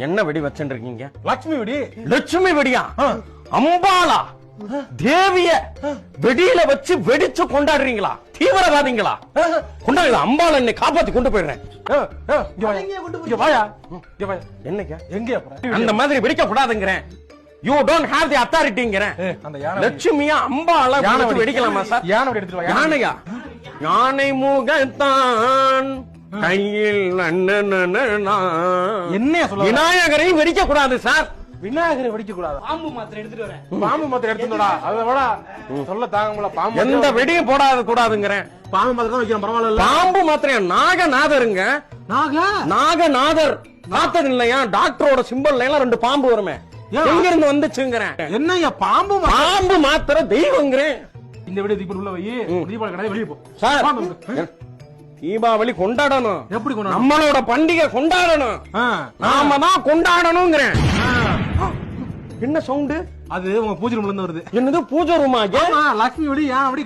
என்ன வெடி வச்சுருக்கீங்க? லட்சுமி வெடி. லட்சுமி வெடியா? அம்பாளா தேவிய வெடியில வச்சு வெடிச்சு கொண்டாடுறீங்களா? தீவிரவாதிங்களா? கொண்டாடுங்க. அம்பாள் என்னை காப்பாத்தி கொண்டு போயிடுறேன். என்னங்க எங்க அந்த மாதிரி வெடிக்க கூடாதுங்கிறேன். யூ டோன்ட் ஹேவ் தி அத்தாரிட்டிங்கிறேன். லட்சுமியா அம்பாளா வெடிக்கலாமா சார்? யானை எடுத்துட்டு வா. யானையா? யானை முகத்தான் கையில் என்ன சொல்ல? விநாயகரை வெடிக்க கூடாது சார். விநாயகரை வெடிக்க கூடாது. பாம்பு மாத்திரை எடுத்துட்டு வரேன். பாம்பு மாத்திரை எடுத்துடா. அதை விட சொல்ல தாங்க முடியல. பாம்பு எந்த வெடியும் போடாது கூடாதுங்கிறேன். பாம்பு மாத்திரை தான் வைக்கிறேன். பரவாயில்ல. பாம்பு மாத்திரையா? நாகநாதருங்க. நாகநாதர் பார்த்தது இல்லையா? டாக்டரோட சிம்பல்ல எல்லாம் 2 பாம்பு வருமே. எங்க இருந்து வந்துச்சுங்கிறேன். என்ன பாம்பு? பாம்பு மாத்திரை தெய்வங்கிறேன். இந்த வீடியோ தீபம் உள்ள வை. தீபாவளி கடை வெளியே போ சார். தீபாவளி கொண்டாடணும். எப்படி கொண்டாடணும்? நம்மளோட பண்டிகை கொண்டாடணும். நாம தான் கொண்டாடணுங்கிறேன். என்ன சவுண்ட் அது? உங்க பூஜை ரூம்ல இருந்து வருது. என்னது பூஜை ரூமா? லட்சுமி வெடி, யானை வெடி,